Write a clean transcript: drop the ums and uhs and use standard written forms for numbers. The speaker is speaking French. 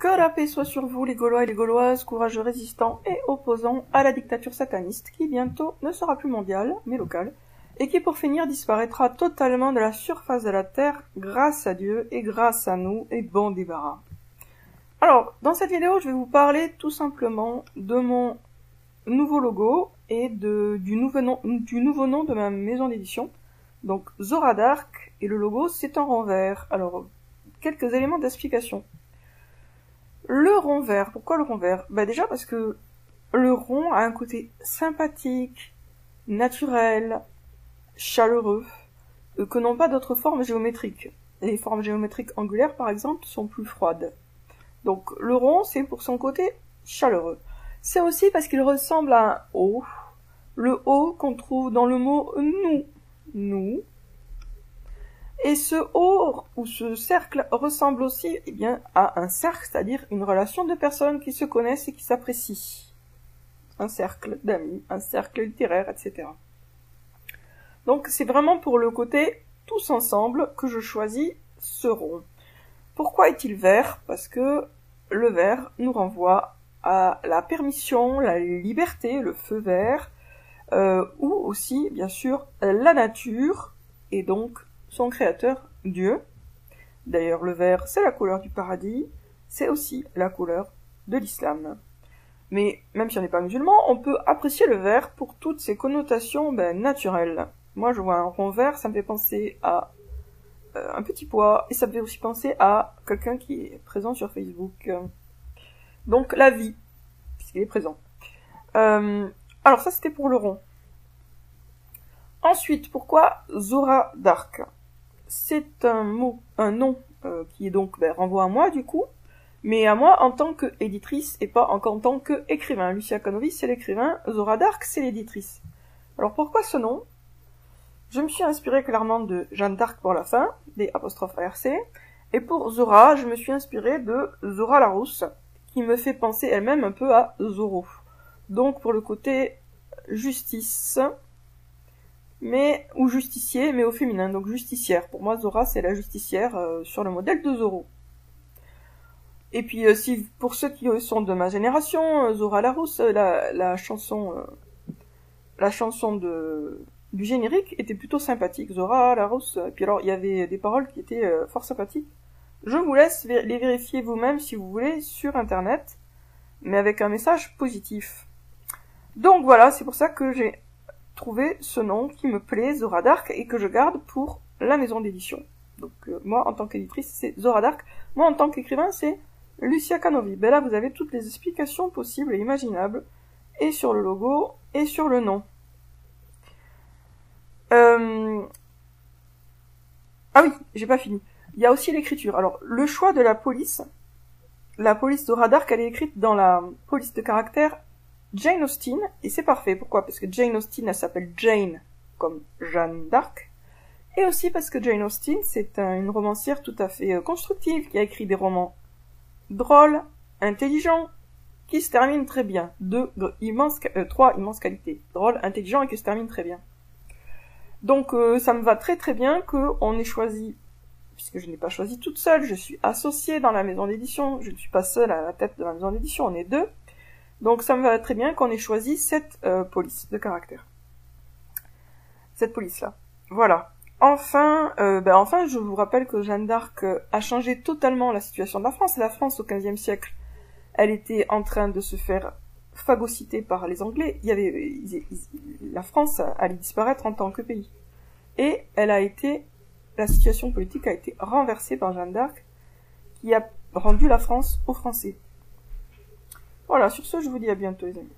Que la paix soit sur vous, les Gaulois et les Gauloises, courageux résistants et opposants à la dictature sataniste, qui bientôt ne sera plus mondiale, mais locale, et qui pour finir disparaîtra totalement de la surface de la Terre grâce à Dieu et grâce à nous, et bon débarras. Alors, dans cette vidéo, je vais vous parler tout simplement de mon nouveau logo et du nouveau nom de ma maison d'édition. Donc, Zora Dark, et le logo, c'est un rond vert. Alors, quelques éléments d'explication. Le rond vert, pourquoi le rond vert? Bah déjà parce que le rond a un côté sympathique, naturel, chaleureux, que n'ont pas d'autres formes géométriques. Les formes géométriques angulaires, par exemple, sont plus froides. Donc le rond, c'est pour son côté chaleureux. C'est aussi parce qu'il ressemble à un O. Le O qu'on trouve dans le mot nous. Nous. Et ce O, ou ce cercle, ressemble aussi à un cercle, c'est-à-dire une relation de personnes qui se connaissent et qui s'apprécient. Un cercle d'amis, un cercle littéraire, etc. Donc c'est vraiment pour le côté tous ensemble que je choisis ce rond. Pourquoi est-il vert? Parce que le vert nous renvoie à la permission, la liberté, le feu vert, ou aussi, bien sûr, la nature, et donc son créateur, Dieu. D'ailleurs, le vert, c'est la couleur du paradis, c'est aussi la couleur de l'islam. Mais même si on n'est pas musulman, on peut apprécier le vert pour toutes ses connotations naturelles. Moi, je vois un rond vert, ça me fait penser à un petit pois, et ça me fait aussi penser à quelqu'un qui est présent sur Facebook. Donc, la vie, puisqu'il est présent. Alors, ça, c'était pour le rond. Ensuite, pourquoi Zora Dark? C'est un nom qui est donc renvoie à moi du coup, mais à moi en tant qu'éditrice et pas encore en tant qu'écrivain. Lucia Canovis c'est l'écrivain, Zora Dark c'est l'éditrice. Alors pourquoi ce nom? Je me suis inspirée clairement de Jeanne d'Arc pour la fin, des ''ARC, et pour Zora, je me suis inspirée de Zora Larousse, qui me fait penser elle-même un peu à Zorro. Donc pour le côté justice, ou justicier, mais au féminin, donc justicière. Pour moi, Zora, c'est la justicière sur le modèle de Zorro. Et puis, pour ceux qui sont de ma génération, Zora Larousse, la chanson du générique était plutôt sympathique. Zora Larousse, et puis alors, il y avait des paroles qui étaient fort sympathiques. Je vous laisse les vérifier vous-même, si vous voulez, sur Internet, mais avec un message positif. Donc voilà, c'est pour ça que j'ai trouver ce nom qui me plaît, Zora Dark, et que je garde pour la maison d'édition. Donc moi, en tant qu'éditrice, c'est Zora Dark. Moi, en tant qu'écrivain, c'est Lucia Canovis. Ben là, vous avez toutes les explications possibles et imaginables, et sur le logo, et sur le nom. Ah oui, j'ai pas fini. Il y a aussi l'écriture. Alors, le choix de la police Zora Dark, elle est écrite dans la police de caractère Jane Austen, et c'est parfait. Pourquoi? Parce que Jane Austen, elle s'appelle Jane, comme Jeanne d'Arc, et aussi parce que Jane Austen, c'est une romancière tout à fait constructive, qui a écrit des romans drôles, intelligents, qui se terminent très bien. Trois immenses qualités. Drôle, intelligent, et qui se terminent très bien. Donc, ça me va très très bien qu'on ait choisi, puisque je n'ai pas choisi toute seule, je suis associée dans la maison d'édition, je ne suis pas seule à la tête de la maison d'édition, on est deux. Donc ça me va très bien qu'on ait choisi cette police de caractère. Cette police-là. Voilà. Enfin, je vous rappelle que Jeanne d'Arc a changé totalement la situation de la France. La France, au XVe siècle, elle était en train de se faire phagocyter par les Anglais. La France allait disparaître en tant que pays. Et la situation politique a été renversée par Jeanne d'Arc, qui a rendu la France aux Français. Voilà, sur ce, je vous dis à bientôt les amis.